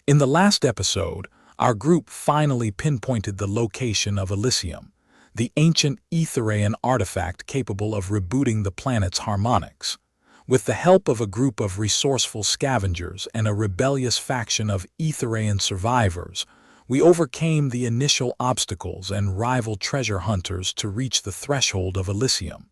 In the last episode, our group finally pinpointed the location of Elysium, the ancient Aethereian artifact capable of rebooting the planet's harmonics. With the help of a group of resourceful scavengers and a rebellious faction of Aethereian survivors, we overcame the initial obstacles and rival treasure hunters to reach the threshold of Elysium.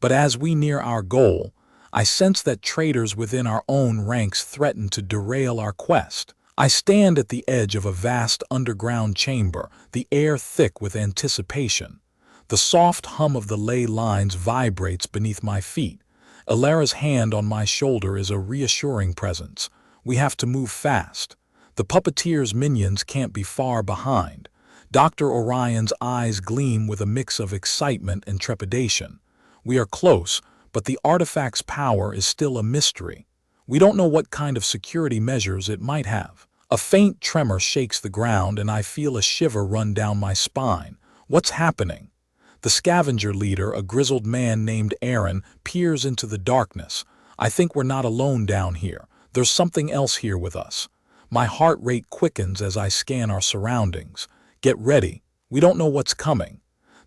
But as we near our goal, I sense that traitors within our own ranks threaten to derail our quest. I stand at the edge of a vast underground chamber, the air thick with anticipation. The soft hum of the ley lines vibrates beneath my feet. Elara's hand on my shoulder is a reassuring presence. We have to move fast. The Puppeteer's minions can't be far behind. Dr. Orion's eyes gleam with a mix of excitement and trepidation. We are close, but the artifact's power is still a mystery. We don't know what kind of security measures it might have. A faint tremor shakes the ground and I feel a shiver run down my spine. What's happening? The scavenger leader, a grizzled man named Aaron, peers into the darkness. I think we're not alone down here. There's something else here with us. My heart rate quickens as I scan our surroundings. Get ready. We don't know what's coming.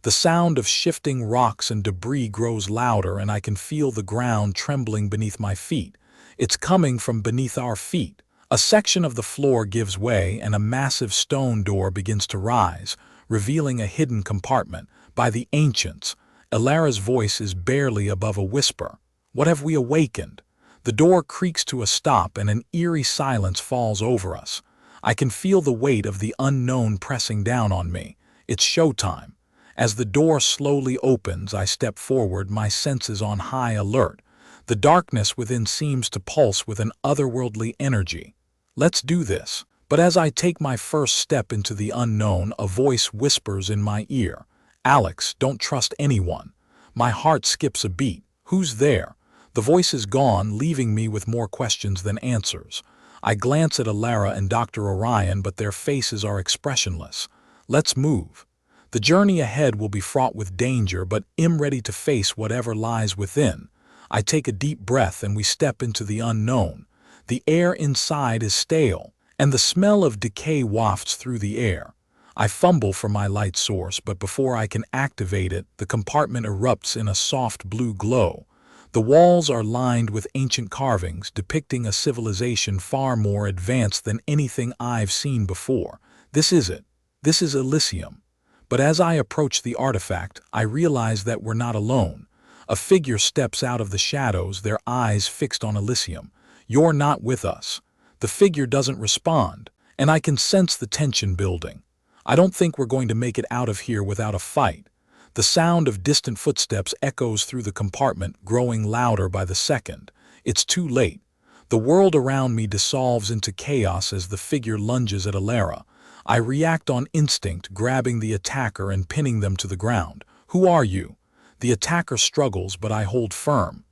The sound of shifting rocks and debris grows louder and I can feel the ground trembling beneath my feet. It's coming from beneath our feet. A section of the floor gives way and a massive stone door begins to rise, revealing a hidden compartment. By the ancients, Elara's voice is barely above a whisper. What have we awakened? The door creaks to a stop and an eerie silence falls over us. I can feel the weight of the unknown pressing down on me. It's showtime. As the door slowly opens, I step forward, my senses on high alert. The darkness within seems to pulse with an otherworldly energy. Let's do this. But as I take my first step into the unknown, a voice whispers in my ear. Alex, don't trust anyone. My heart skips a beat. Who's there? The voice is gone, leaving me with more questions than answers. I glance at Elara and Dr. Orion, but their faces are expressionless. Let's move. The journey ahead will be fraught with danger, but I'm ready to face whatever lies within. I take a deep breath and we step into the unknown. The air inside is stale, and the smell of decay wafts through the air. I fumble for my light source, but before I can activate it, the compartment erupts in a soft blue glow. The walls are lined with ancient carvings depicting a civilization far more advanced than anything I've seen before. This is it. This is Elysium. But as I approach the artifact, I realize that we're not alone. A figure steps out of the shadows, their eyes fixed on Elysium. You're not with us. The figure doesn't respond, and I can sense the tension building. I don't think we're going to make it out of here without a fight. The sound of distant footsteps echoes through the compartment, growing louder by the second. It's too late. The world around me dissolves into chaos as the figure lunges at Elara. I react on instinct, grabbing the attacker and pinning them to the ground. Who are you? The attacker struggles, but I hold firm.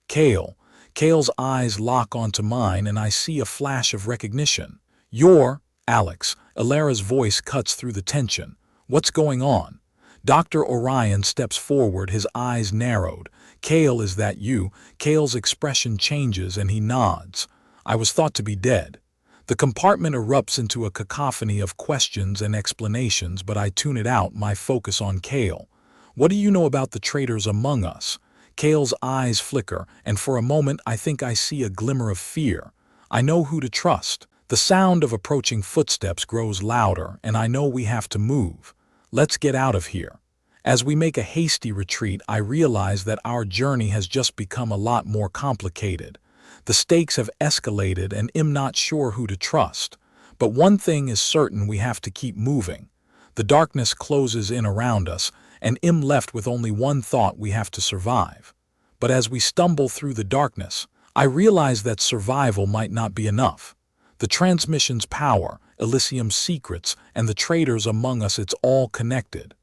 Kale. Kale's eyes lock onto mine and I see a flash of recognition. You're Alex. Elara's voice cuts through the tension. What's going on? Dr. Orion steps forward, his eyes narrowed. Kale, is that you? Kale's expression changes and he nods. I was thought to be dead. The compartment erupts into a cacophony of questions and explanations, but I tune it out, my focus on Kale. What do you know about the traitors among us? Kale's eyes flicker, and for a moment I think I see a glimmer of fear. I know who to trust. The sound of approaching footsteps grows louder, and I know we have to move. Let's get out of here. As we make a hasty retreat, I realize that our journey has just become a lot more complicated. The stakes have escalated, and I'm not sure who to trust. But one thing is certain, we have to keep moving. The darkness closes in around us, and I'm left with only one thought: we have to survive. But as we stumble through the darkness, I realize that survival might not be enough. The transmission's power, Elysium's secrets, and the traitors among us, it's all connected.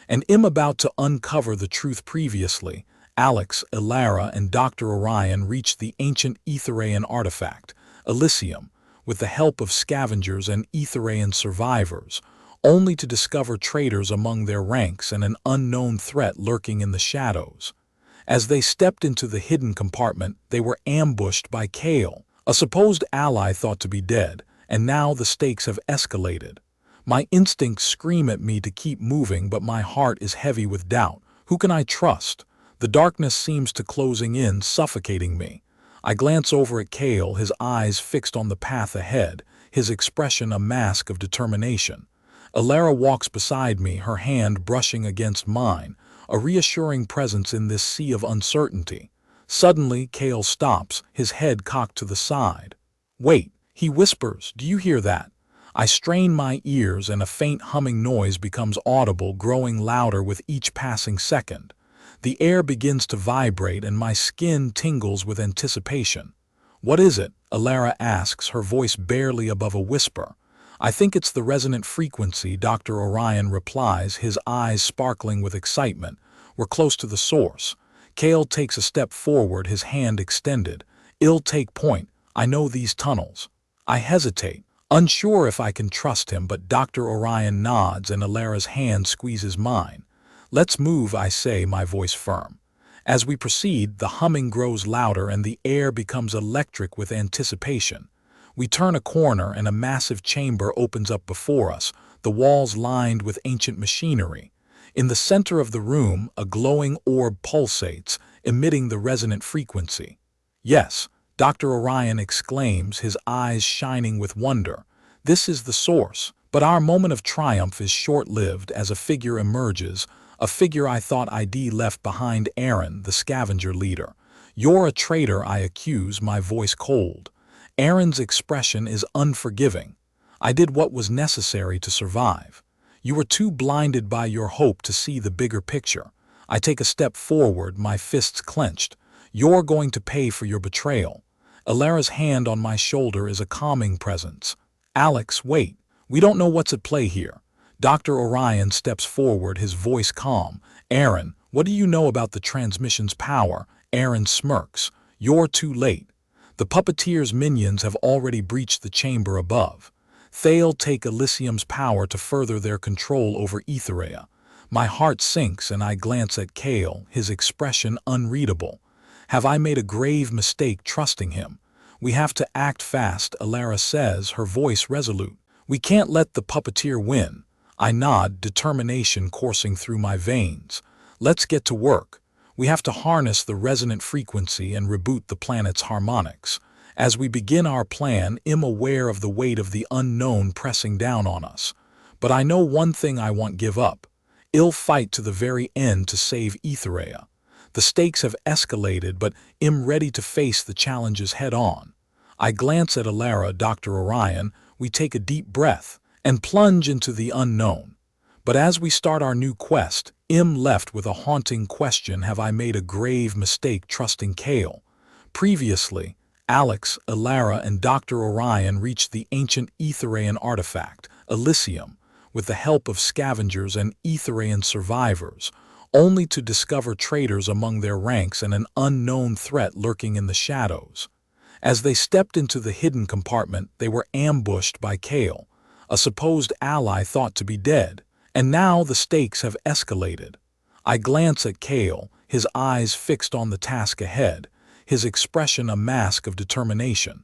And I'm about to uncover the truth. Previously, Alex, Elara, and Dr. Orion reached the ancient Aethereian artifact, Elysium, with the help of scavengers and Aethereian survivors, only to discover traitors among their ranks and an unknown threat lurking in the shadows. As they stepped into the hidden compartment, they were ambushed by Kale, a supposed ally thought to be dead. and now the stakes have escalated. My instincts scream at me to keep moving, but my heart is heavy with doubt. Who can I trust? The darkness seems to closing in, suffocating me. I glance over at Kale, his eyes fixed on the path ahead, his expression a mask of determination. Elara walks beside me, her hand brushing against mine, a reassuring presence in this sea of uncertainty. Suddenly, Kale stops, his head cocked to the side. "Wait," he whispers, "do you hear that?" I strain my ears and a faint humming noise becomes audible, growing louder with each passing second. The air begins to vibrate and my skin tingles with anticipation. "What is it?" Elara asks, her voice barely above a whisper. "I think it's the resonant frequency," Dr. Orion replies, his eyes sparkling with excitement. "We're close to the source." Kale takes a step forward, his hand extended. "I'll take point. I know these tunnels." I hesitate, unsure if I can trust him, but Dr. Orion nods and Elara's hand squeezes mine. "Let's move," I say, my voice firm. As we proceed, the humming grows louder and the air becomes electric with anticipation. We turn a corner and a massive chamber opens up before us, the walls lined with ancient machinery. In the center of the room, a glowing orb pulsates, emitting the resonant frequency. "Yes," Dr. Orion exclaims, his eyes shining with wonder. "This is the source." But our moment of triumph is short-lived as a figure emerges, a figure I thought I'd left behind. Aaron, the scavenger leader. "You're a traitor," I accuse, my voice cold. Aaron's expression is unforgiving. "I did what was necessary to survive. You were too blinded by your hope to see the bigger picture." I take a step forward, my fists clenched. "You're going to pay for your betrayal." Elara's hand on my shoulder is a calming presence. "Alex, wait. We don't know what's at play here." Dr. Orion steps forward, his voice calm. "Aaron, what do you know about the transmission's power?" Aaron smirks. "You're too late. The Puppeteer's minions have already breached the chamber above. They'll take Elysium's power to further their control over Aethereian." My heart sinks and I glance at Kale, his expression unreadable. Have I made a grave mistake trusting him? "We have to act fast," Elara says, her voice resolute. "We can't let the Puppeteer win." I nod, determination coursing through my veins. "Let's get to work. We have to harness the resonant frequency and reboot the planet's harmonics." As we begin our plan, I'm aware of the weight of the unknown pressing down on us. But I know one thing I won't give up. I'll fight to the very end to save Aethereian. The stakes have escalated, but I'm ready to face the challenges head-on. I glance at Elara, Dr. Orion. We take a deep breath and plunge into the unknown. But as we start our new quest, I'm left with a haunting question: have I made a grave mistake trusting Kale? Previously, Alex, Elara, and Dr. Orion reached the ancient Aethereian artifact, Elysium, with the help of scavengers and Aethereian survivors, only to discover traitors among their ranks and an unknown threat lurking in the shadows. As they stepped into the hidden compartment, they were ambushed by Kale, a supposed ally thought to be dead, and now the stakes have escalated. I glance at Kale, his eyes fixed on the task ahead, his expression a mask of determination.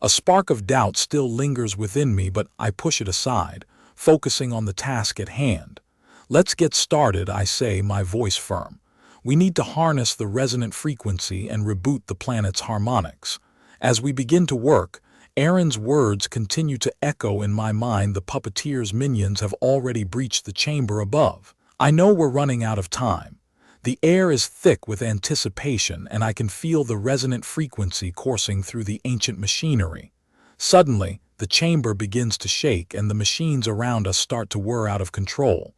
A spark of doubt still lingers within me, but I push it aside, focusing on the task at hand. "Let's get started," I say, my voice firm. "We need to harness the resonant frequency and reboot the planet's harmonics." As we begin to work, Aaron's words continue to echo in my mind. The Puppeteer's minions have already breached the chamber above. I know we're running out of time. The air is thick with anticipation, and I can feel the resonant frequency coursing through the ancient machinery. Suddenly, the chamber begins to shake and the machines around us start to whir out of control.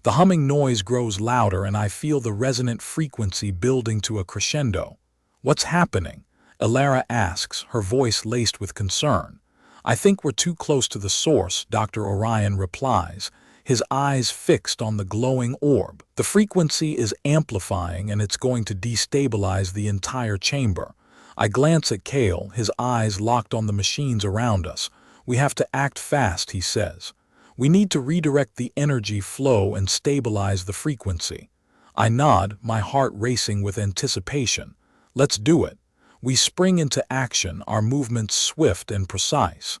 The humming noise grows louder and I feel the resonant frequency building to a crescendo. "What's happening?" Elara asks, her voice laced with concern. "I think we're too close to the source," Dr. Orion replies, his eyes fixed on the glowing orb. "The frequency is amplifying and it's going to destabilize the entire chamber." I glance at Kale, his eyes locked on the machines around us. "We have to act fast," he says. "We need to redirect the energy flow and stabilize the frequency." I nod, my heart racing with anticipation. "Let's do it." We spring into action, our movements swift and precise.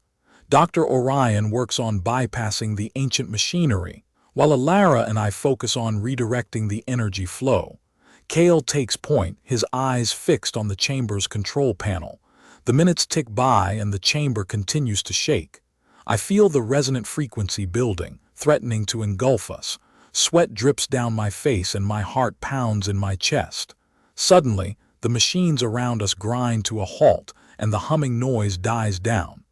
Dr. Orion works on bypassing the ancient machinery, while Elara and I focus on redirecting the energy flow. Kale takes point, his eyes fixed on the chamber's control panel. The minutes tick by and the chamber continues to shake. I feel the resonant frequency building, threatening to engulf us. Sweat drips down my face and my heart pounds in my chest. Suddenly, the machines around us grind to a halt and the humming noise dies down.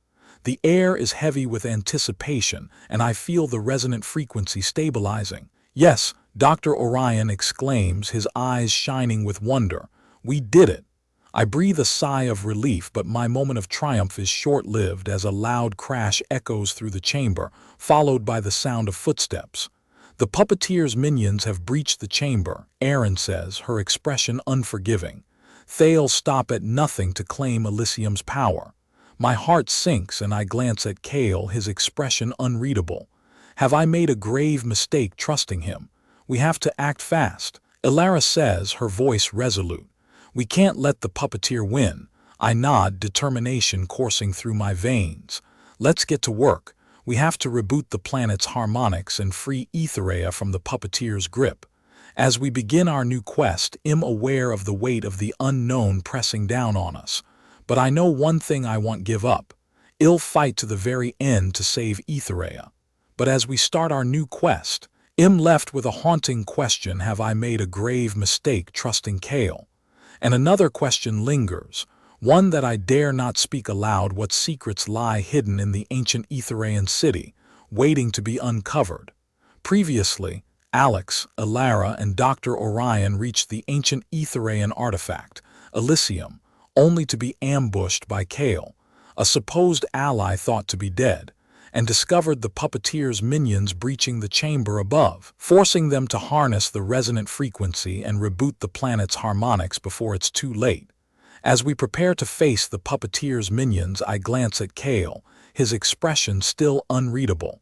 The air is heavy with anticipation and I feel the resonant frequency stabilizing. Yes, Dr. Orion exclaims, his eyes shining with wonder. We did it. I breathe a sigh of relief, but my moment of triumph is short-lived as a loud crash echoes through the chamber, followed by the sound of footsteps. The Puppeteer's minions have breached the chamber, Erin says, her expression unforgiving. They'll stop at nothing to claim Elysium's power. My heart sinks and I glance at Kale, his expression unreadable. Have I made a grave mistake trusting him? We have to act fast. Elara says, her voice resolute. We can't let the Puppeteer win. I nod, determination coursing through my veins. Let's get to work. We have to reboot the planet's harmonics and free Aethereian from the Puppeteer's grip. As we begin our new quest, I'm aware of the weight of the unknown pressing down on us. But I know one thing I won't give up. I'll fight to the very end to save Aethereian. But as we start our new quest, I'm left with a haunting question: have I made a grave mistake trusting Kale? And another question lingers, one that I dare not speak aloud: what secrets lie hidden in the ancient Aethereian city, waiting to be uncovered? Previously, Alex, Elara, and Dr. Orion reached the ancient Aethereian artifact, Elysium, only to be ambushed by Kale, a supposed ally thought to be dead, and discovered the Puppeteer's minions breaching the chamber above, forcing them to harness the resonant frequency and reboot the planet's harmonics before it's too late. As we prepare to face the Puppeteer's minions, I glance at Kale, his expression still unreadable.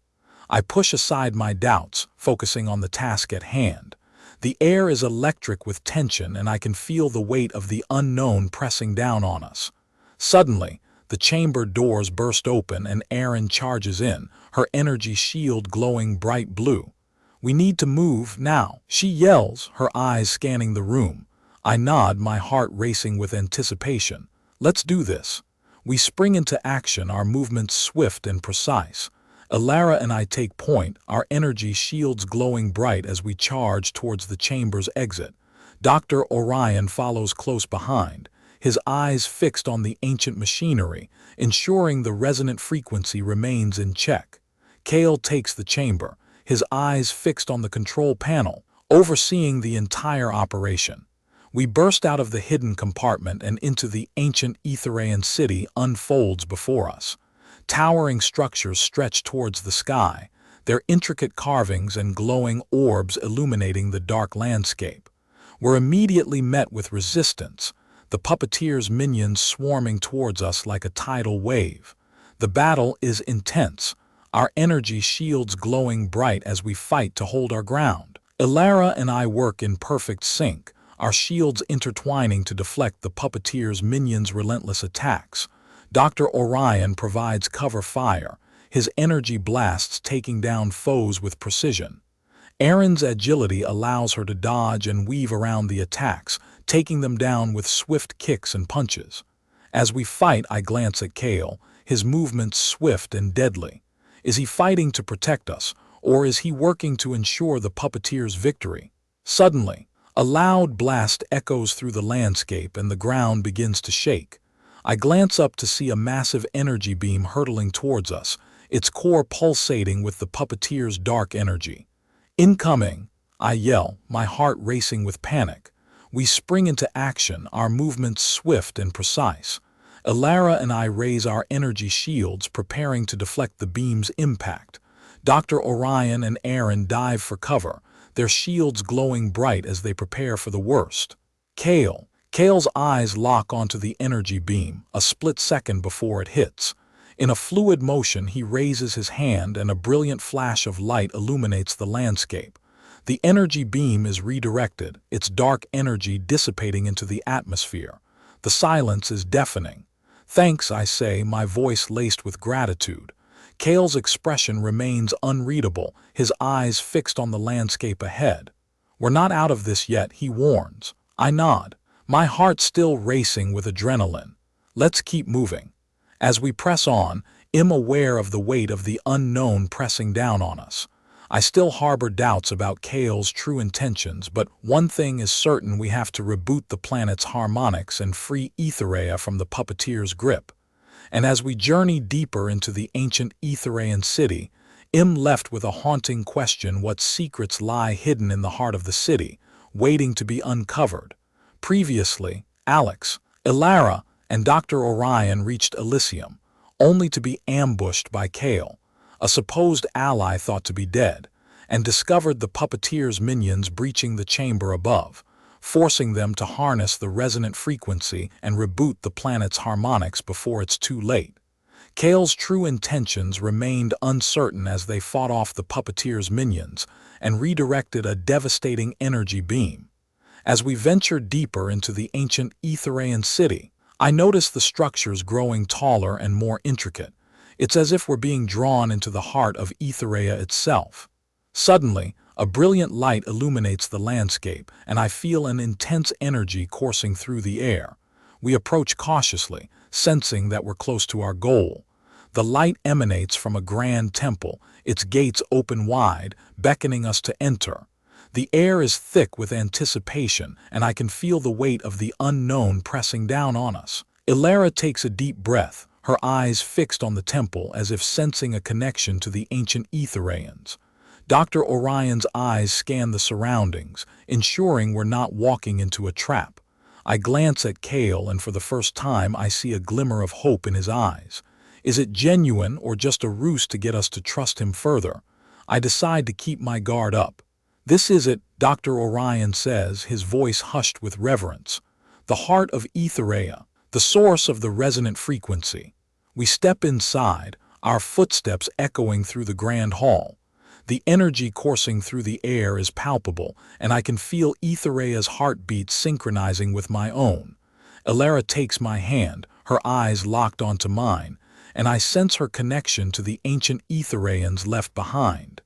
I push aside my doubts, focusing on the task at hand. The air is electric with tension and I can feel the weight of the unknown pressing down on us. Suddenly, the chamber doors burst open and Erin charges in, her energy shield glowing bright blue. We need to move now, she yells, her eyes scanning the room. I nod, my heart racing with anticipation. Let's do this. We spring into action, our movements swift and precise. Elara and I take point, our energy shields glowing bright as we charge towards the chamber's exit. Dr. Orion follows close behind, his eyes fixed on the ancient machinery, ensuring the resonant frequency remains in check. Kale takes the chamber, his eyes fixed on the control panel, overseeing the entire operation. We burst out of the hidden compartment and into the ancient Aethereian city unfolds before us. Towering structures stretch towards the sky, their intricate carvings and glowing orbs illuminating the dark landscape. We're immediately met with resistance, the Puppeteer's minions swarming towards us like a tidal wave. The battle is intense, our energy shields glowing bright as we fight to hold our ground. Elara and I work in perfect sync, our shields intertwining to deflect the Puppeteer's minions' relentless attacks. Dr. Orion provides cover fire, his energy blasts taking down foes with precision. Erin's agility allows her to dodge and weave around the attacks, taking them down with swift kicks and punches. As we fight, I glance at Kale, his movements swift and deadly. Is he fighting to protect us, or is he working to ensure the Puppeteer's victory? Suddenly, a loud blast echoes through the landscape and the ground begins to shake. I glance up to see a massive energy beam hurtling towards us, its core pulsating with the Puppeteer's dark energy. Incoming! I yell, my heart racing with panic. We spring into action, our movements swift and precise. Elara and I raise our energy shields, preparing to deflect the beam's impact. Dr. Orion and Erin dive for cover, their shields glowing bright as they prepare for the worst. Kale's eyes lock onto the energy beam, a split second before it hits. In a fluid motion, he raises his hand and a brilliant flash of light illuminates the landscape. The energy beam is redirected, its dark energy dissipating into the atmosphere. The silence is deafening. Thanks, I say, my voice laced with gratitude. Kale's expression remains unreadable, his eyes fixed on the landscape ahead. "We're not out of this yet," he warns. I nod, my heart still racing with adrenaline. "Let's keep moving." As we press on, I'm aware of the weight of the unknown pressing down on us. I still harbor doubts about Kale's true intentions, but one thing is certain: we have to reboot the planet's harmonics and free Aetherea from the Puppeteer's grip. And as we journey deeper into the ancient Aethereian city, I'm left with a haunting question: what secrets lie hidden in the heart of the city, waiting to be uncovered? Previously, Alex, Elara, and Dr. Orion reached Elysium, only to be ambushed by Kale, a supposed ally thought to be dead, and discovered the Puppeteer's minions breaching the chamber above, forcing them to harness the resonant frequency and reboot the planet's harmonics before it's too late. Kale's true intentions remained uncertain as they fought off the Puppeteer's minions and redirected a devastating energy beam. As we venture deeper into the ancient Aethereian city, I notice the structures growing taller and more intricate. It's as if we're being drawn into the heart of Aetherea itself. Suddenly, a brilliant light illuminates the landscape, and I feel an intense energy coursing through the air. We approach cautiously, sensing that we're close to our goal. The light emanates from a grand temple, its gates open wide, beckoning us to enter. The air is thick with anticipation, and I can feel the weight of the unknown pressing down on us. Elara takes a deep breath, her eyes fixed on the temple as if sensing a connection to the ancient Aethereians. Dr. Orion's eyes scan the surroundings, ensuring we're not walking into a trap. I glance at Kale, and for the first time I see a glimmer of hope in his eyes. Is it genuine or just a ruse to get us to trust him further? I decide to keep my guard up. "This is it," Dr. Orion says, his voice hushed with reverence. "The heart of Aetherea, the source of the resonant frequency." We step inside, our footsteps echoing through the grand hall. The energy coursing through the air is palpable, and I can feel Aetherea's heartbeat synchronizing with my own. Elara takes my hand, her eyes locked onto mine, and I sense her connection to the ancient Aethereians left behind.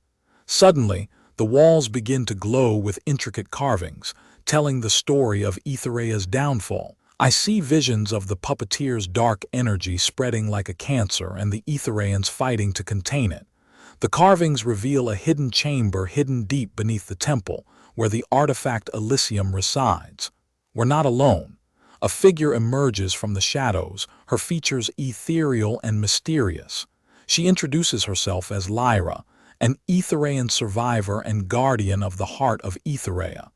Suddenly, the walls begin to glow with intricate carvings, telling the story of Aetherea's downfall. I see visions of the Puppeteer's dark energy spreading like a cancer and the Aethereians fighting to contain it. The carvings reveal a hidden chamber hidden deep beneath the temple, where the artifact Elysium resides. We're not alone. A figure emerges from the shadows, her features ethereal and mysterious. She introduces herself as Lyra, an Aethereian survivor and guardian of the heart of Aetherea.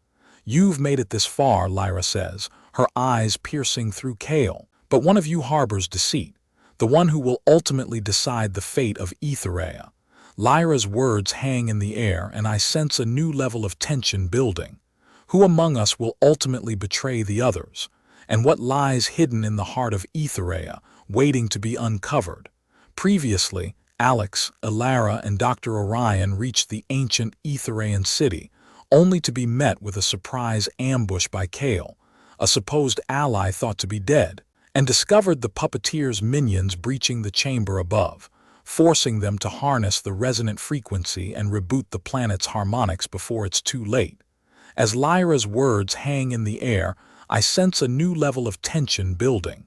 "You've made it this far," Lyra says, her eyes piercing through Kale. "But one of you harbors deceit, the one who will ultimately decide the fate of Aetherea." Lyra's words hang in the air, and I sense a new level of tension building. Who among us will ultimately betray the others? And what lies hidden in the heart of Aetherea, waiting to be uncovered? Previously, Alex, Elara, and Dr. Orion reached the ancient Aethereian city, only to be met with a surprise ambush by Kale, a supposed ally thought to be dead, and discovered the Puppeteer's minions breaching the chamber above, forcing them to harness the resonant frequency and reboot the planet's harmonics before it's too late. As Lyra's words hang in the air, I sense a new level of tension building.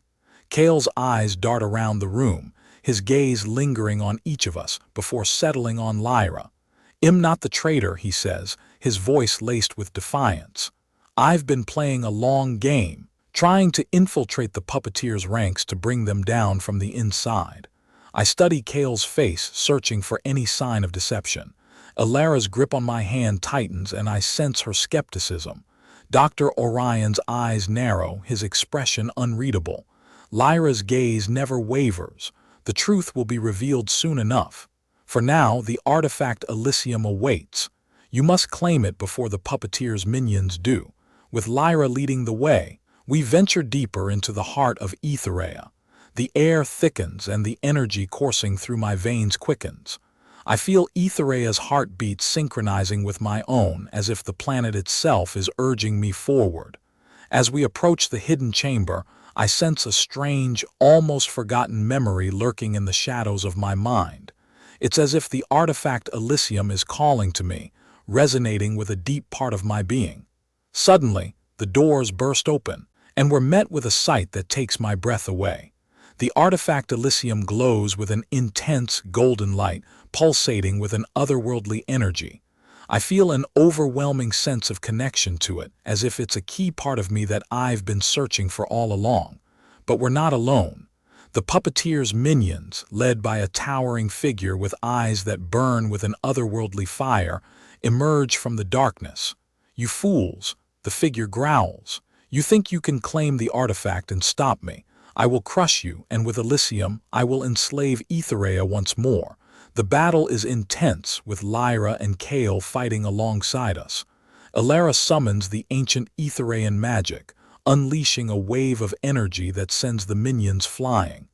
Kale's eyes dart around the room, his gaze lingering on each of us before settling on Lyra. "I'm not the traitor," he says, his voice laced with defiance. "I've been playing a long game, trying to infiltrate the Puppeteer's ranks to bring them down from the inside." I study Kale's face, searching for any sign of deception. Elara's grip on my hand tightens, and I sense her skepticism. Dr. Orion's eyes narrow, his expression unreadable. Lyra's gaze never wavers. The truth will be revealed soon enough. For now, the artifact Elysium awaits. You must claim it before the Puppeteer's minions do. With Lyra leading the way, we venture deeper into the heart of Aetherea. The air thickens, and the energy coursing through my veins quickens. I feel Aetherea's heartbeat synchronizing with my own, as if the planet itself is urging me forward. As we approach the hidden chamber, I sense a strange, almost forgotten memory lurking in the shadows of my mind. It's as if the artifact Elysium is calling to me, resonating with a deep part of my being. Suddenly, the doors burst open, and we're met with a sight that takes my breath away. The artifact Elysium glows with an intense golden light, pulsating with an otherworldly energy. I feel an overwhelming sense of connection to it, as if it's a key part of me that I've been searching for all along. But we're not alone. The Puppeteer's minions, led by a towering figure with eyes that burn with an otherworldly fire, emerge from the darkness. "You fools," the figure growls. "You think you can claim the artifact and stop me? I will crush you, and with Elysium, I will enslave Aetherea once more." The battle is intense, with Lyra and Kale fighting alongside us. Elara summons the ancient Aethereian magic, unleashing a wave of energy that sends the minions flying.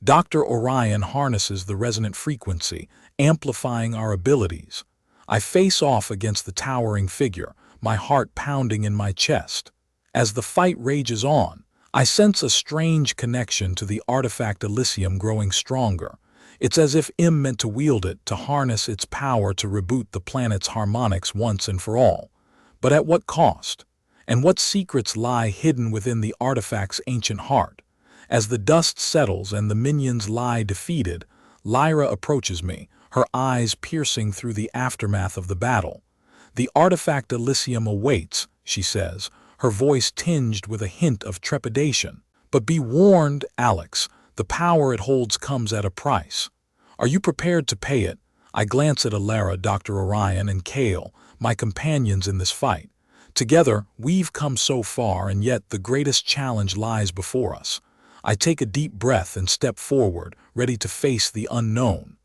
Dr. Orion harnesses the resonant frequency, amplifying our abilities. I face off against the towering figure, my heart pounding in my chest. As the fight rages on, I sense a strange connection to the artifact Elysium growing stronger. It's as if Im meant to wield it, to harness its power to reboot the planet's harmonics once and for all. But at what cost? And what secrets lie hidden within the artifact's ancient heart? As the dust settles and the minions lie defeated, Lyra approaches me, her eyes piercing through the aftermath of the battle. "The artifact Elysium awaits," she says, her voice tinged with a hint of trepidation. "But be warned, Alex. The power it holds comes at a price. Are you prepared to pay it?" I glance at Elara, Dr. Orion, and Kale, my companions in this fight. Together, we've come so far, and yet the greatest challenge lies before us. I take a deep breath and step forward, ready to face the unknown.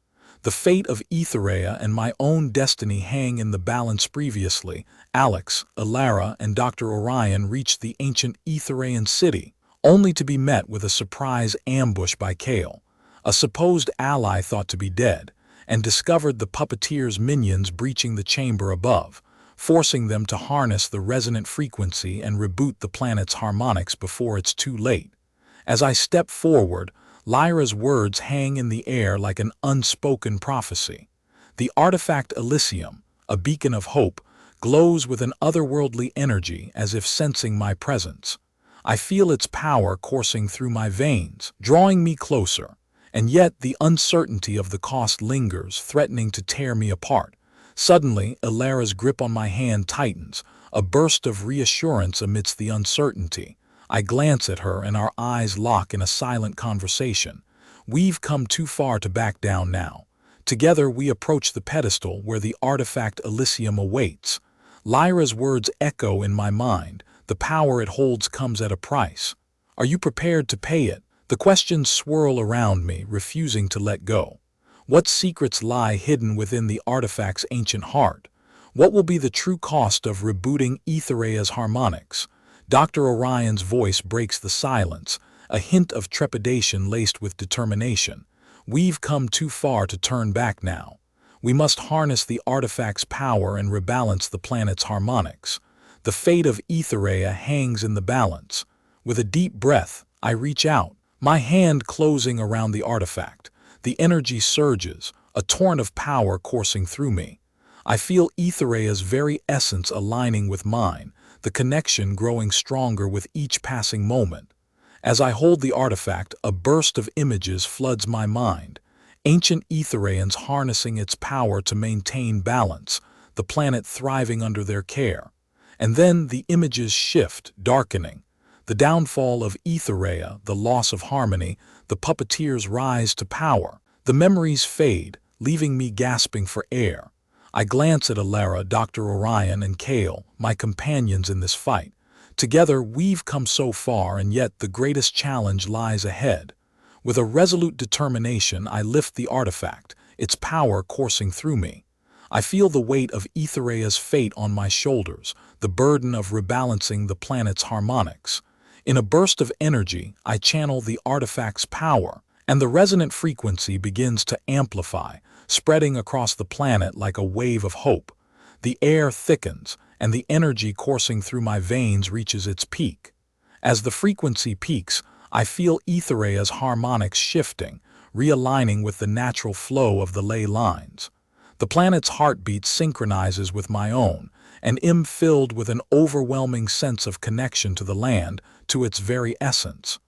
The fate of Aetherea and my own destiny hang in the balance. Previously, Alex, Elara, and Dr. Orion reached the ancient Aethereian city, only to be met with a surprise ambush by Kale, a supposed ally thought to be dead, and discovered the Puppeteer's minions breaching the chamber above, forcing them to harness the resonant frequency and reboot the planet's harmonics before it's too late. As I step forward, Lyra's words hang in the air like an unspoken prophecy. The artifact Elysium, a beacon of hope, glows with an otherworldly energy as if sensing my presence. I feel its power coursing through my veins, drawing me closer, and yet the uncertainty of the cost lingers, threatening to tear me apart. Suddenly, Elara's grip on my hand tightens, a burst of reassurance amidst the uncertainty. I glance at her and our eyes lock in a silent conversation. We've come too far to back down now. Together we approach the pedestal where the artifact Elysium awaits. Lyra's words echo in my mind. The power it holds comes at a price. Are you prepared to pay it? The questions swirl around me, refusing to let go. What secrets lie hidden within the artifact's ancient heart? What will be the true cost of rebooting Aetherea's harmonics? Dr. Orion's voice breaks the silence, a hint of trepidation laced with determination. We've come too far to turn back now. We must harness the artifact's power and rebalance the planet's harmonics. The fate of Aetherea hangs in the balance. With a deep breath, I reach out, my hand closing around the artifact. The energy surges, a torrent of power coursing through me. I feel Aetherea's very essence aligning with mine, the connection growing stronger with each passing moment. As I hold the artifact, a burst of images floods my mind. Ancient Aethereans harnessing its power to maintain balance, the planet thriving under their care. And then the images shift, darkening. The downfall of Aetherea, the loss of harmony, the Puppeteer's rise to power. The memories fade, leaving me gasping for air. I glance at Elara, Dr. Orion, and Kale, my companions in this fight. Together we've come so far, and yet the greatest challenge lies ahead. With a resolute determination, I lift the artifact, its power coursing through me. I feel the weight of Aetherea's fate on my shoulders, the burden of rebalancing the planet's harmonics. In a burst of energy, I channel the artifact's power, and the resonant frequency begins to amplify, spreading across the planet like a wave of hope. The air thickens, and the energy coursing through my veins reaches its peak. As the frequency peaks, I feel Aetherea's harmonics shifting, realigning with the natural flow of the ley lines. The planet's heartbeat synchronizes with my own, and am filled with an overwhelming sense of connection to the land, to its very essence.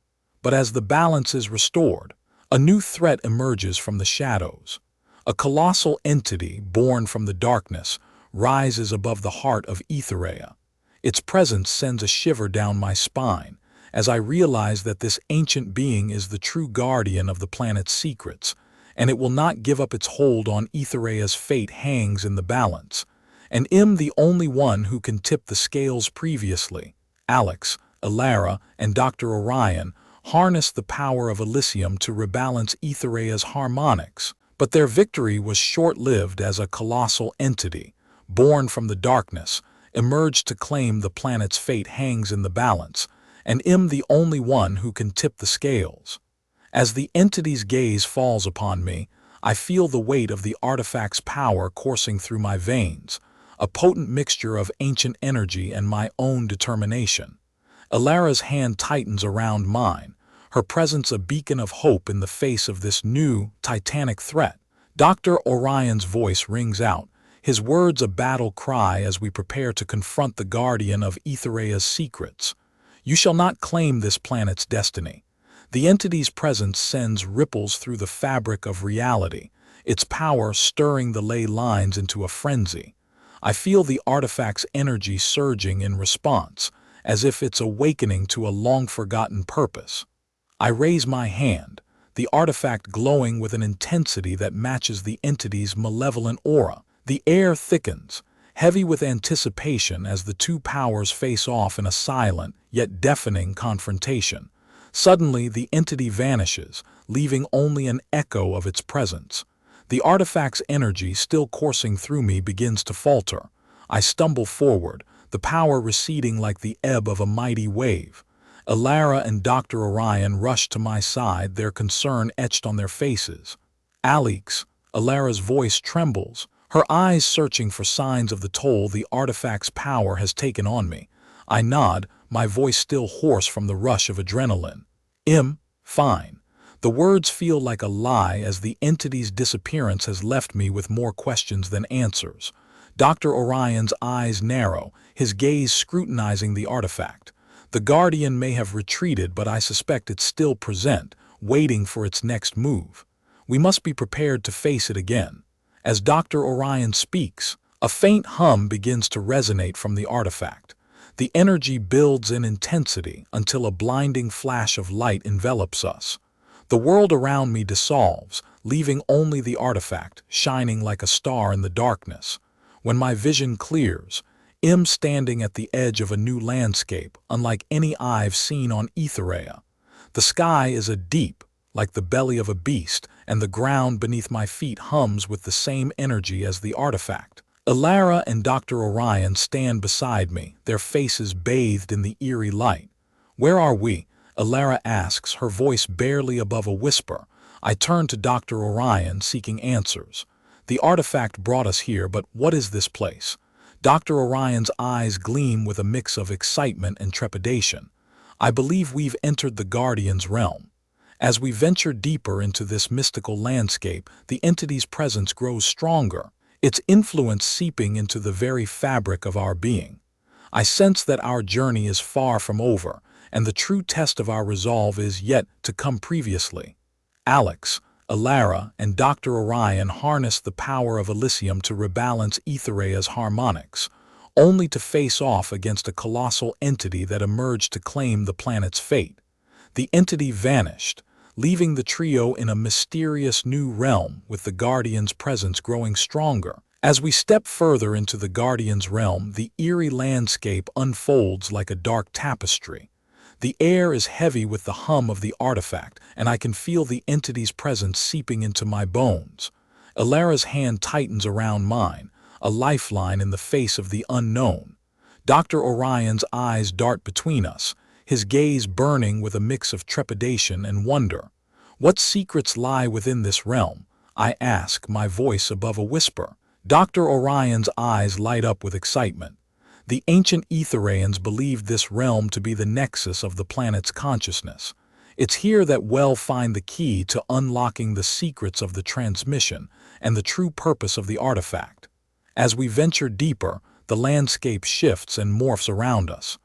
But as the balance is restored, a new threat emerges from the shadows. A colossal entity born from the darkness rises above the heart of Aethereian. Its presence sends a shiver down my spine as I realize that this ancient being is the true guardian of the planet's secrets, and it will not give up its hold on Aethereia's fate hangs in the balance. And am the only one who can tip the scales previously. Alex, Elara, and Dr. Orion harnessed the power of Elysium to rebalance Aethereia's harmonics, but their victory was short-lived as a colossal entity, born from the darkness, emerged to claim the planet's fate hangs in the balance, and am the only one who can tip the scales. As the entity's gaze falls upon me, I feel the weight of the artifact's power coursing through my veins, a potent mixture of ancient energy and my own determination. Elara's hand tightens around mine, her presence a beacon of hope in the face of this new, titanic threat. Dr. Orion's voice rings out, his words a battle cry as we prepare to confront the guardian of Aethereia's secrets. You shall not claim this planet's destiny. The entity's presence sends ripples through the fabric of reality, its power stirring the ley lines into a frenzy. I feel the artifact's energy surging in response, as if it's awakening to a long-forgotten purpose. I raise my hand, the artifact glowing with an intensity that matches the entity's malevolent aura. The air thickens, heavy with anticipation as the two powers face off in a silent yet deafening confrontation. Suddenly, the entity vanishes, leaving only an echo of its presence. The artifact's energy still coursing through me begins to falter. I stumble forward, the power receding like the ebb of a mighty wave. Elara and Dr. Orion rush to my side, their concern etched on their faces. Alex, Elara's voice trembles, her eyes searching for signs of the toll the artifact's power has taken on me. I nod, my voice still hoarse from the rush of adrenaline. Fine. The words feel like a lie as the entity's disappearance has left me with more questions than answers. Dr. Orion's eyes narrow, his gaze scrutinizing the artifact. The guardian may have retreated, but I suspect it's still present, waiting for its next move. We must be prepared to face it again. As Dr. Orion speaks, a faint hum begins to resonate from the artifact. The energy builds in intensity until a blinding flash of light envelops us. The world around me dissolves, leaving only the artifact, shining like a star in the darkness. When my vision clears, I'm standing at the edge of a new landscape, unlike any I've seen on Aethereian. The sky is a deep, like the belly of a beast, and the ground beneath my feet hums with the same energy as the artifact. Elara and Dr. Orion stand beside me, their faces bathed in the eerie light. Where are we? Elara asks, her voice barely above a whisper. I turn to Dr. Orion, seeking answers. The artifact brought us here, but what is this place? Dr. Orion's eyes gleam with a mix of excitement and trepidation. I believe we've entered the Guardian's realm. As we venture deeper into this mystical landscape, the entity's presence grows stronger, its influence seeping into the very fabric of our being. I sense that our journey is far from over, and the true test of our resolve is yet to come. Previously, Alex, Elara, and Dr. Orion harnessed the power of Elysium to rebalance Aethereia's harmonics, only to face off against a colossal entity that emerged to claim the planet's fate. The entity vanished, leaving the trio in a mysterious new realm with the Guardian's presence growing stronger. As we step further into the Guardian's realm, the eerie landscape unfolds like a dark tapestry. The air is heavy with the hum of the artifact, and I can feel the entity's presence seeping into my bones. Elara's hand tightens around mine, a lifeline in the face of the unknown. Dr. Orion's eyes dart between us, his gaze burning with a mix of trepidation and wonder. What secrets lie within this realm? I ask, my voice above a whisper. Dr. Orion's eyes light up with excitement. The ancient Aethereians believed this realm to be the nexus of the planet's consciousness. It's here that we'll find the key to unlocking the secrets of the transmission and the true purpose of the artifact. As we venture deeper, the landscape shifts and morphs around us.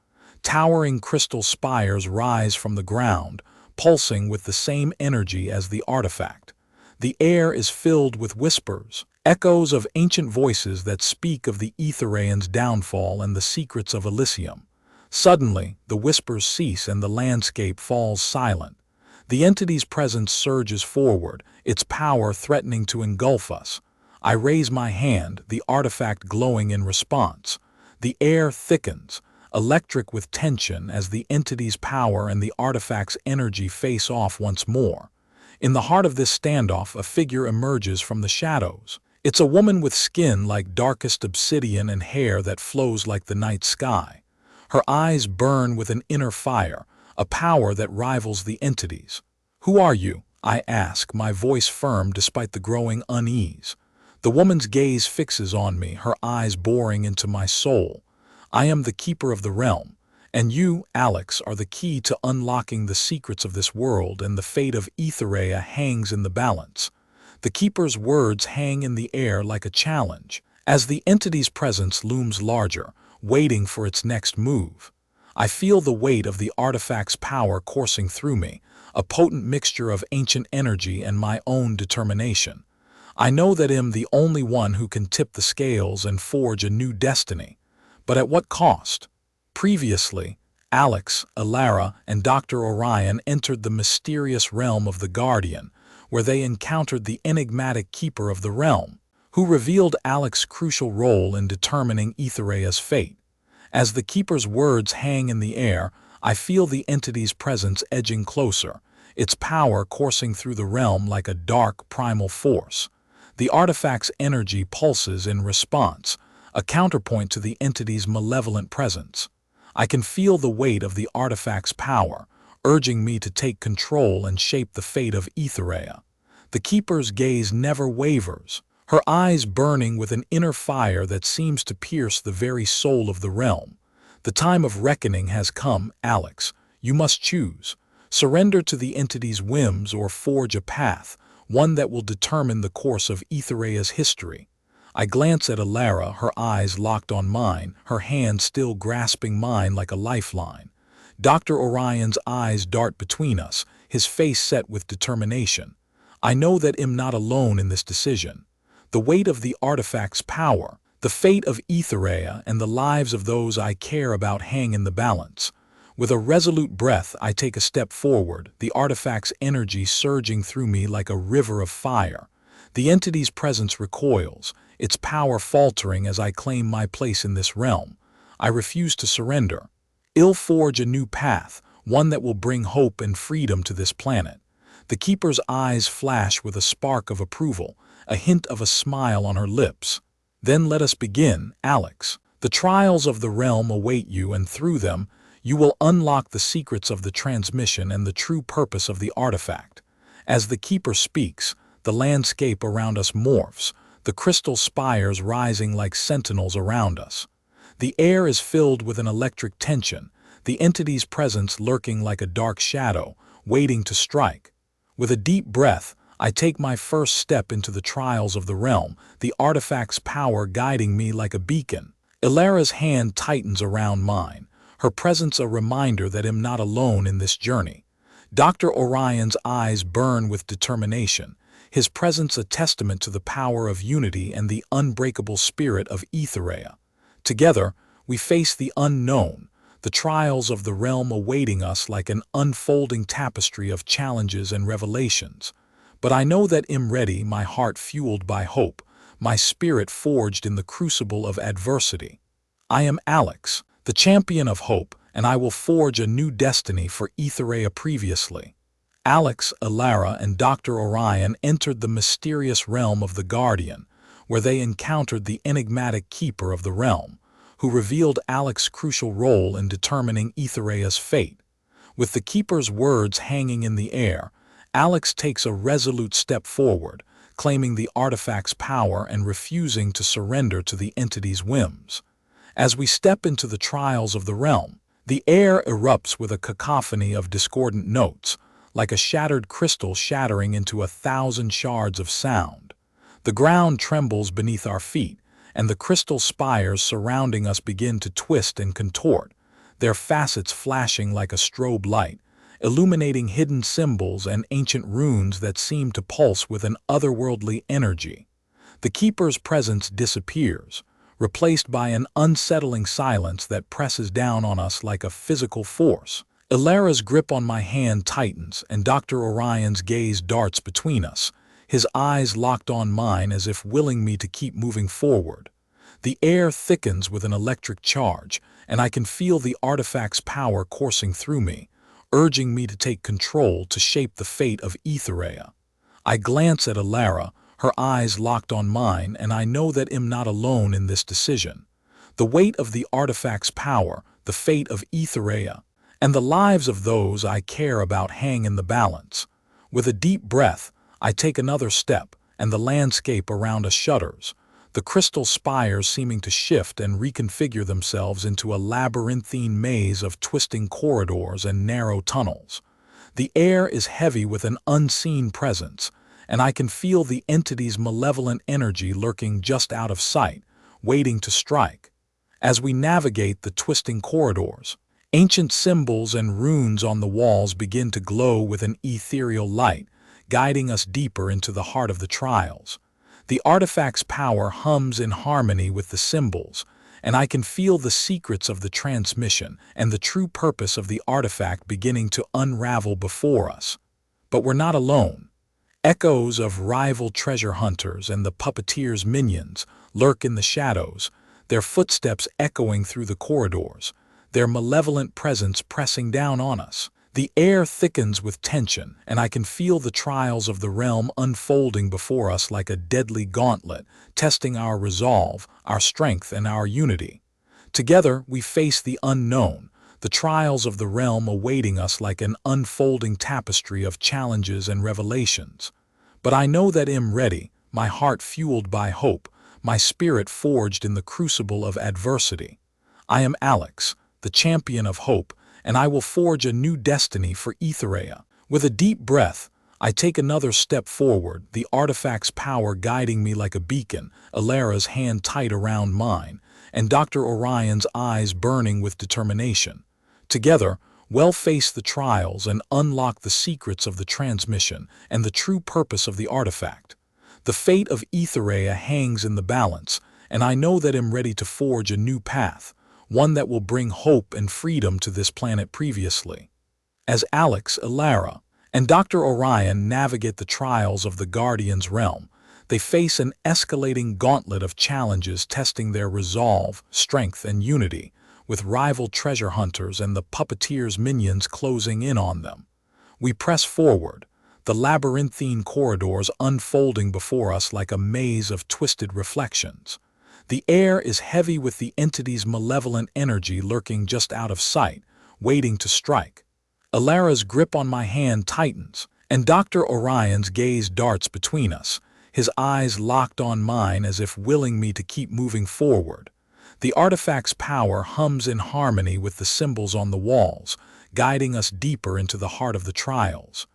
Towering crystal spires rise from the ground, pulsing with the same energy as the artifact. The air is filled with whispers, echoes of ancient voices that speak of the Aethereian's downfall and the secrets of Elysium. Suddenly, the whispers cease and the landscape falls silent. The entity's presence surges forward, its power threatening to engulf us. I raise my hand, the artifact glowing in response. The air thickens, electric with tension as the entity's power and the artifact's energy face off once more. In the heart of this standoff, a figure emerges from the shadows. It's a woman with skin like darkest obsidian and hair that flows like the night sky. Her eyes burn with an inner fire, a power that rivals the entity's. "Who are you?" I ask, my voice firm despite the growing unease. The woman's gaze fixes on me, her eyes boring into my soul. "I am the keeper of the realm, and you, Alex, are the key to unlocking the secrets of this world, and the fate of Aetherea hangs in the balance." The keeper's words hang in the air like a challenge, as the entity's presence looms larger, waiting for its next move. I feel the weight of the artifact's power coursing through me, a potent mixture of ancient energy and my own determination. I know that I'm the only one who can tip the scales and forge a new destiny. But at what cost? Previously, Alex, Elara, and Dr. Orion entered the mysterious realm of the Guardian, where they encountered the enigmatic keeper of the realm, who revealed Alex's crucial role in determining Aetherea's fate. As the keeper's words hang in the air, I feel the entity's presence edging closer, its power coursing through the realm like a dark, primal force. The artifact's energy pulses in response, a counterpoint to the entity's malevolent presence. I can feel the weight of the artifact's power, urging me to take control and shape the fate of Aetherea. The keeper's gaze never wavers, her eyes burning with an inner fire that seems to pierce the very soul of the realm. "The time of reckoning has come, Alex. You must choose. Surrender to the entity's whims or forge a path, one that will determine the course of Aetherea's history." I glance at Elara, her eyes locked on mine, her hand still grasping mine like a lifeline. Dr. Orion's eyes dart between us, his face set with determination. I know that I'm not alone in this decision. The weight of the artifact's power, the fate of Aetherea, and the lives of those I care about hang in the balance. With a resolute breath, I take a step forward, the artifact's energy surging through me like a river of fire. The entity's presence recoils, its power faltering as I claim my place in this realm. I refuse to surrender. I'll forge a new path, one that will bring hope and freedom to this planet. The keeper's eyes flash with a spark of approval, a hint of a smile on her lips. "Then let us begin, Alex. The trials of the realm await you, and through them, you will unlock the secrets of the transmission and the true purpose of the artifact." As the keeper speaks, the landscape around us morphs, the crystal spires rising like sentinels around us. The air is filled with an electric tension, the entity's presence lurking like a dark shadow, waiting to strike. With a deep breath, I take my first step into the trials of the realm, the artifact's power guiding me like a beacon. Elara's hand tightens around mine, her presence a reminder that I'm not alone in this journey. Dr. Orion's eyes burn with determination, his presence a testament to the power of unity and the unbreakable spirit of Aetherea. Together, we face the unknown, the trials of the realm awaiting us like an unfolding tapestry of challenges and revelations. But I know that I'm ready, my heart fueled by hope, my spirit forged in the crucible of adversity. I am Alex, the champion of hope, and I will forge a new destiny for Aetherea. Previously, Alex, Elara, and Dr. Orion entered the mysterious realm of the Guardian, where they encountered the enigmatic keeper of the realm, who revealed Alex's crucial role in determining Aetherea's fate. With the keeper's words hanging in the air, Alex takes a resolute step forward, claiming the artifact's power and refusing to surrender to the entity's whims. As we step into the trials of the realm, the air erupts with a cacophony of discordant notes, like a shattered crystal shattering into 1,000 shards of sound. The ground trembles beneath our feet, and the crystal spires surrounding us begin to twist and contort, their facets flashing like a strobe light, illuminating hidden symbols and ancient runes that seem to pulse with an otherworldly energy. The Keeper's presence disappears, replaced by an unsettling silence that presses down on us like a physical force. Elara's grip on my hand tightens, and Dr. Orion's gaze darts between us, his eyes locked on mine as if willing me to keep moving forward. The air thickens with an electric charge, and I can feel the artifact's power coursing through me, urging me to take control to shape the fate of Aethereian. I glance at Elara, her eyes locked on mine, and I know that I'm not alone in this decision. The weight of the artifact's power, the fate of Aethereian, and the lives of those I care about hang in the balance. With a deep breath, I take another step, and the landscape around us shudders, the crystal spires seeming to shift and reconfigure themselves into a labyrinthine maze of twisting corridors and narrow tunnels. The air is heavy with an unseen presence, and I can feel the entity's malevolent energy lurking just out of sight, waiting to strike. As we navigate the twisting corridors, ancient symbols and runes on the walls begin to glow with an ethereal light, guiding us deeper into the heart of the trials. The artifact's power hums in harmony with the symbols, and I can feel the secrets of the transmission and the true purpose of the artifact beginning to unravel before us. But we're not alone. Echoes of rival treasure hunters and the Puppeteer's minions lurk in the shadows, their footsteps echoing through the corridors, their malevolent presence pressing down on us. The air thickens with tension, and I can feel the trials of the realm unfolding before us like a deadly gauntlet, testing our resolve, our strength, and our unity. Together, we face the unknown, the trials of the realm awaiting us like an unfolding tapestry of challenges and revelations. But I know that I'm ready, my heart fueled by hope, my spirit forged in the crucible of adversity. I am Alex, the champion of hope, and I will forge a new destiny for Aethereian. With a deep breath, I take another step forward, the artifact's power guiding me like a beacon, Elara's hand tight around mine, and Dr. Orion's eyes burning with determination. Together, we'll face the trials and unlock the secrets of the transmission and the true purpose of the artifact. The fate of Aethereian hangs in the balance, and I know that I'm ready to forge a new path, one that will bring hope and freedom to this planet previously. As Alex, Elara, and Dr. Orion navigate the trials of the Guardian's realm, they face an escalating gauntlet of challenges testing their resolve, strength, and unity, with rival treasure hunters and the Puppeteer's minions closing in on them. We press forward, the labyrinthine corridors unfolding before us like a maze of twisted reflections. The air is heavy with the entity's malevolent energy lurking just out of sight, waiting to strike. Elara's grip on my hand tightens, and Dr. Orion's gaze darts between us, his eyes locked on mine as if willing me to keep moving forward. The artifact's power hums in harmony with the symbols on the walls, guiding us deeper into the heart of the trials.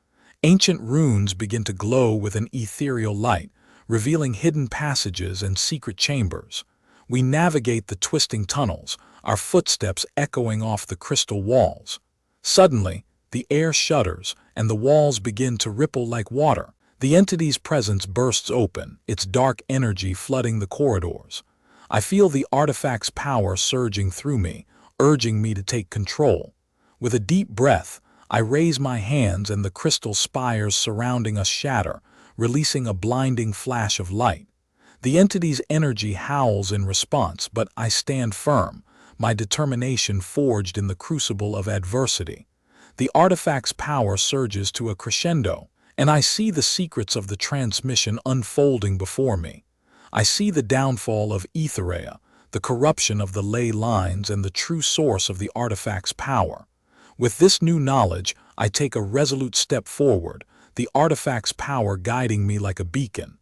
Ancient runes begin to glow with an ethereal light, revealing hidden passages and secret chambers. We navigate the twisting tunnels, our footsteps echoing off the crystal walls. Suddenly, the air shudders, and the walls begin to ripple like water. The entity's presence bursts open, its dark energy flooding the corridors. I feel the artifact's power surging through me, urging me to take control. With a deep breath, I raise my hands and the crystal spires surrounding us shatter, releasing a blinding flash of light. The entity's energy howls in response, but I stand firm, my determination forged in the crucible of adversity. The artifact's power surges to a crescendo, and I see the secrets of the transmission unfolding before me. I see the downfall of Aethereian, the corruption of the ley lines, and the true source of the artifact's power. With this new knowledge, I take a resolute step forward, the artifact's power guiding me like a beacon.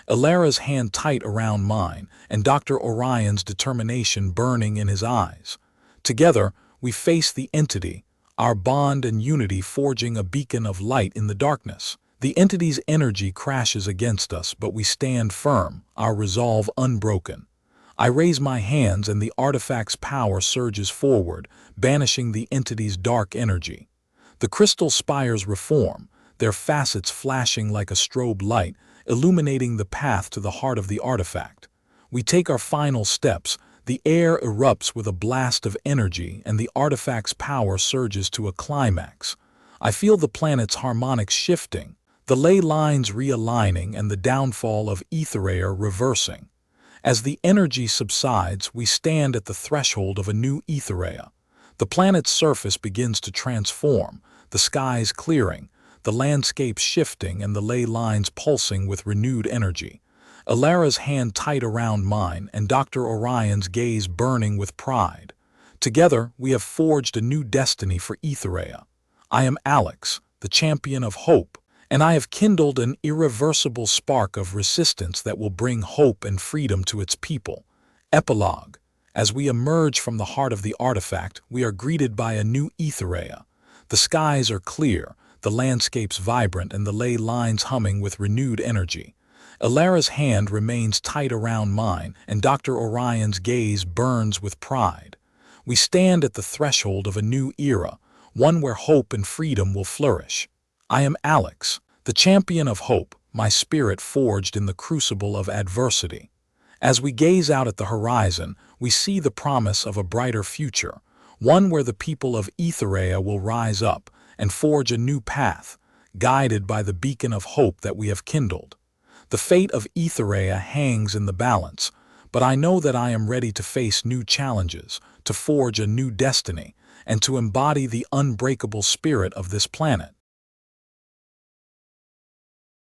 Elara's hand tight around mine, and Dr. Orion's determination burning in his eyes. Together, we face the entity, our bond and unity forging a beacon of light in the darkness. The entity's energy crashes against us, but we stand firm, our resolve unbroken. I raise my hands and the artifact's power surges forward, banishing the entity's dark energy. The crystal spires reform, their facets flashing like a strobe light, illuminating the path to the heart of the artifact. We take our final steps. The air erupts with a blast of energy, and the artifact's power surges to a climax. I feel the planet's harmonics shifting, the ley lines realigning, and the downfall of Aethereian reversing. As the energy subsides, we stand at the threshold of a new Aethereian. The planet's surface begins to transform, the skies clearing, the landscape shifting, and the ley lines pulsing with renewed energy. Elara's hand tight around mine, and Dr. Orion's gaze burning with pride. Together, we have forged a new destiny for Aethereian. I am Alex, the champion of hope, and I have kindled an irreversible spark of resistance that will bring hope and freedom to its people. Epilogue. As we emerge from the heart of the artifact, we are greeted by a new Aethereian. The skies are clear, the landscapes vibrant, and the ley lines humming with renewed energy. Elara's hand remains tight around mine, and Dr. Orion's gaze burns with pride. We stand at the threshold of a new era, one where hope and freedom will flourish. I am Alex, the champion of hope, my spirit forged in the crucible of adversity. As we gaze out at the horizon, we see the promise of a brighter future, one where the people of Aethereian will rise up and forge a new path, guided by the beacon of hope that we have kindled. The fate of Aethereian hangs in the balance, but I know that I am ready to face new challenges, to forge a new destiny, and to embody the unbreakable spirit of this planet.